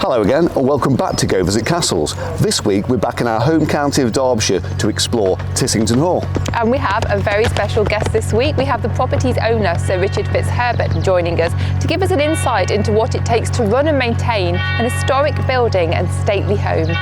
Hello again and welcome back to Go Visit Castles. This week we're back in our home county of Derbyshire to explore Tissington Hall. And we have a very special guest this week. We have the property's owner, Sir Richard Fitzherbert, joining us to give us an insight into what it takes to run and maintain an historic building and stately home.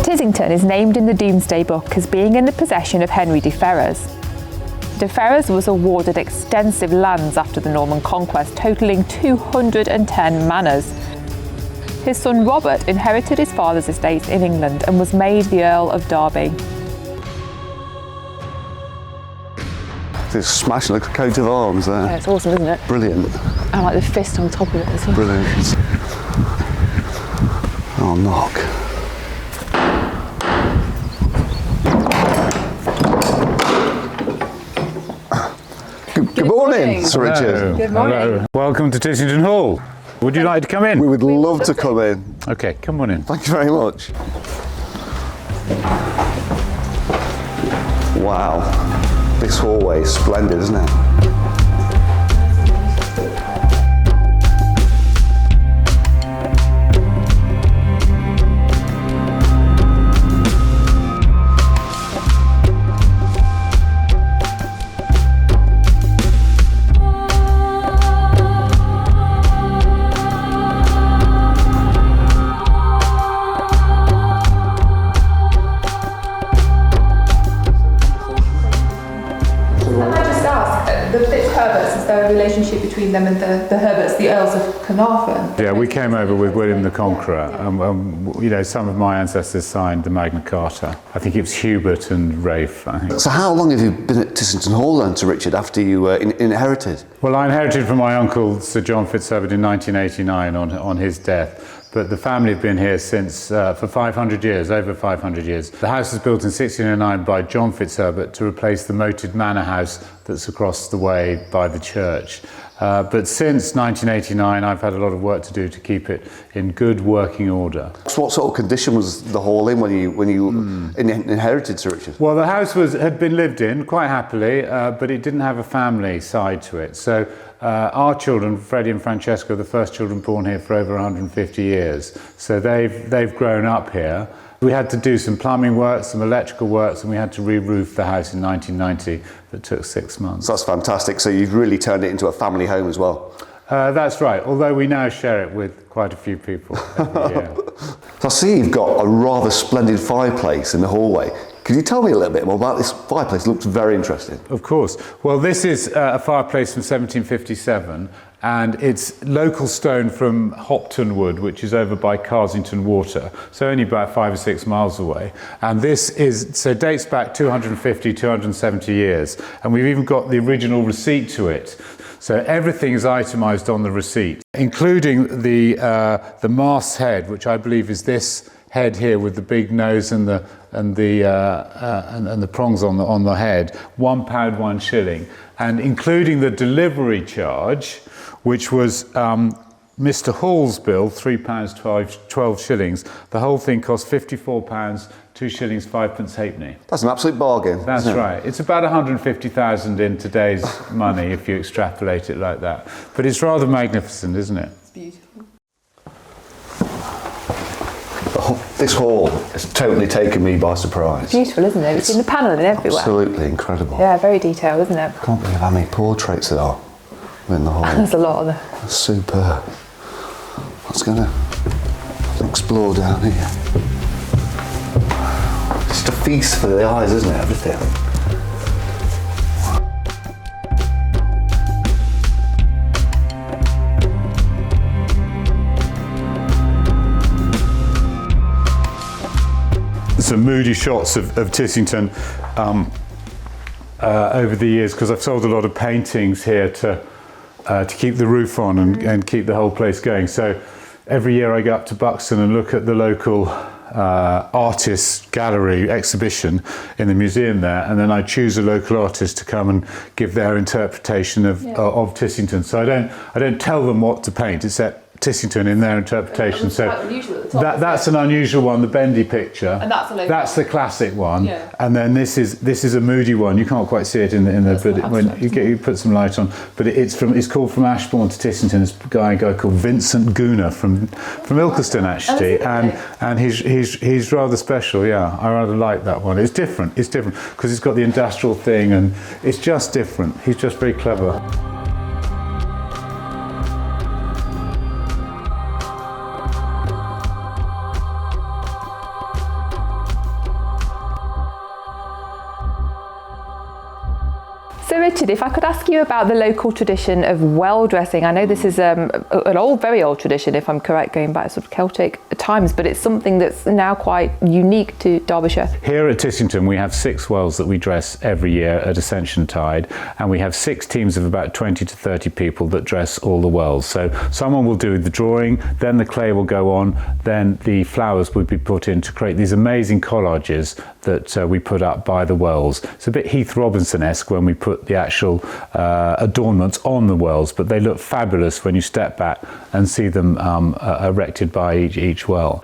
Tissington is named in the Domesday Book as being in the possession of Henry de Ferrers. De Ferrers was awarded extensive lands after the Norman conquest, totalling 210 manors. His son Robert inherited his father's estates in England and was made the Earl of Derby. This smashing like a coat of arms there. Yeah, it's awesome, isn't it? Brilliant. I like the fist on top of it as well. Brilliant. Oh, knock. Good morning, Sir Richard. Good morning. Hello. Welcome to Tissington Hall. Would you like to come in? We would love to come in. Okay, come on in. Thank you very much. Wow, this hallway is splendid, isn't it? The Fitzherberts, is there a relationship between them and the Herberts, the Earls of Carnarvon? Yeah, we came over with William the Conqueror. You know, some of my ancestors signed the Magna Carta. I think it was Hubert and Rafe, I think. So how long have you been at Tissington Hall then, Sir Richard, after you inherited? Well, I inherited from my uncle, Sir John Fitzherbert, in 1989 on his death. But the family have been here since for 500 years, over 500 years. The house was built in 1609 by John Fitzherbert to replace the moated manor house that's across the way by the church. But since 1989, I've had a lot of work to do to keep it in good working order. So what sort of condition was the hall in when you inherited, Sir Richard? Well, the house had been lived in quite happily, but it didn't have a family side to it. So our children, Freddie and Francesca, are the first children born here for over 150 years. So they've grown up here. We had to do some plumbing works, some electrical works, and we had to re-roof the house in 1990. That took 6 months. So that's fantastic. So you've really turned it into a family home as well. That's right, although we now share it with quite a few people every year. So I see you've got a rather splendid fireplace in the hallway. Could you tell me a little bit more about this fireplace? It looks very interesting. Of course. Well, this is a fireplace from 1757, and it's local stone from Hopton Wood, which is over by Carsington Water, so only about 5 or 6 miles away. And this dates back 250, 270 years, and we've even got the original receipt to it. So everything is itemised on the receipt, including the mast head, which I believe is this head here with the big nose and the prongs on the head. £1, 1 shilling, and including the delivery charge, which was Mr. Hall's bill, £3, 12 shillings. The whole thing cost £54, 2 shillings 5 halfpenny. That's an absolute bargain. That's right. It's about 150,000 in today's money if you extrapolate it like that. But it's rather magnificent, isn't it? It's beautiful. This hall has totally taken me by surprise. Beautiful, isn't it? It's in the panelling everywhere. Absolutely incredible. Yeah, very detailed, isn't it? I can't believe how many portraits there are in the hall. There's a lot of them. That's superb. Let's go to explore down here. It's just a feast for the eyes, isn't it? Everything. Some moody shots of Tissington over the years, because I've sold a lot of paintings here to keep the roof on and keep the whole place going. So every year I go up to Buxton and look at the local artist gallery exhibition in the museum there, and then I choose a local artist to come and give their interpretation of Tissington. So I don't tell them what to paint. It's set Tissington in their interpretation. So that's an unusual one, the bendy picture. And that's a local. That's the classic one. Yeah. And then this is a moody one. You can't quite see it in the but when you put some light on. But it's called From Ashbourne to Tissington. It's a guy called Vincent Gooner from Ilkeston actually, and he's rather special. Yeah, I rather like that one. It's different. It's different because it's got the industrial thing, and it's just different. He's just very clever. So Richard, if I could ask you about the local tradition of well dressing. I know this is an very old tradition, if I'm correct, going back to sort of Celtic times, but it's something that's now quite unique to Derbyshire. Here at Tissington we have 6 wells that we dress every year at Ascension Tide, and we have 6 teams of about 20 to 30 people that dress all the wells. So someone will do the drawing, then the clay will go on, then the flowers would be put in to create these amazing collages that we put up by the wells. It's a bit Heath Robinson-esque when we put the actual adornments on the wells, but they look fabulous when you step back and see them erected by each well.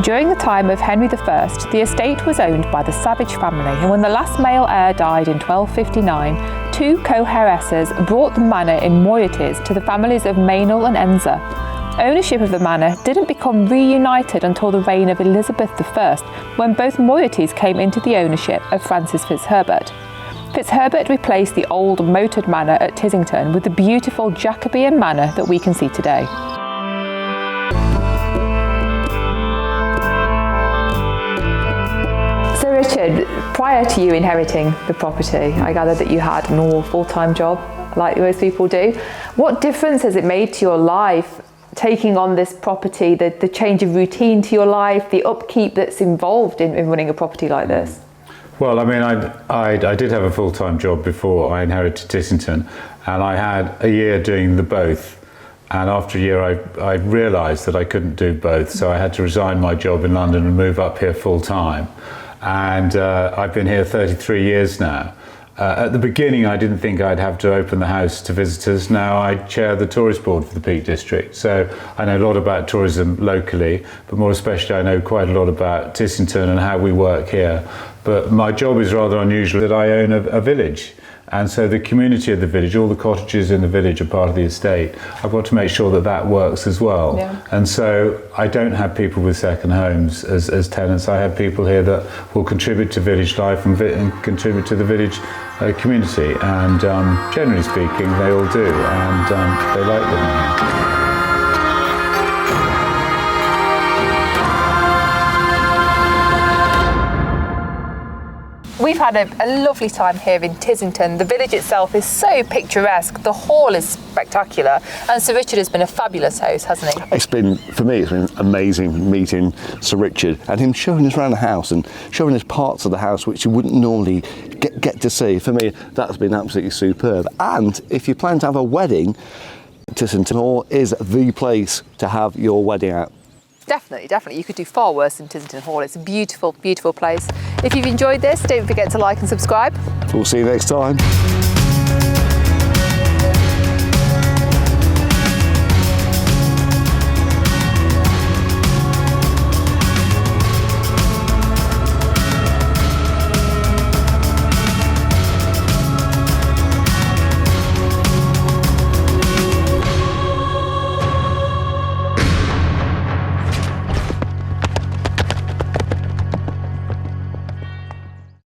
During the time of Henry I, the estate was owned by the Savage family, and when the last male heir died in 1259, 2 co-heiresses brought the manor in moieties to the families of Mainell and Enza. Ownership of the manor didn't become reunited until the reign of Elizabeth I, when both moieties came into the ownership of Francis Fitzherbert. Fitzherbert replaced the old moated manor at Tissington with the beautiful Jacobean manor that we can see today. So Richard, prior to you inheriting the property, I gather that you had a normal full-time job, like most people do. What difference has it made to your life taking on this property, the change of routine to your life, the upkeep that's involved in running a property like this? Well, I mean, I did have a full-time job before I inherited Tissington, and I had a year doing the both. And after a year, I realised that I couldn't do both, so I had to resign my job in London and move up here full-time. And I've been here 33 years now. At the beginning, I didn't think I'd have to open the house to visitors. Now I chair the tourist board for the Peak District, so I know a lot about tourism locally, but more especially I know quite a lot about Tissington and how we work here. But my job is rather unusual, that I own a village. And so the community of the village, all the cottages in the village are part of the estate. I've got to make sure that that works as well. Yeah. And so I don't have people with second homes as tenants. I have people here that will contribute to village life and contribute to the village community. And generally speaking, they all do, and they like living here. We've had a lovely time here in Tissington. The village itself is so picturesque. The hall is spectacular. And Sir Richard has been a fabulous host, hasn't he? For me, it's been amazing meeting Sir Richard and him showing us around the house and showing us parts of the house which you wouldn't normally get to see. For me, that's been absolutely superb. And if you plan to have a wedding, Tissington Hall is the place to have your wedding at. Definitely. You could do far worse than Tissington Hall. It's a beautiful, beautiful place. If you've enjoyed this, don't forget to like and subscribe. We'll see you next time.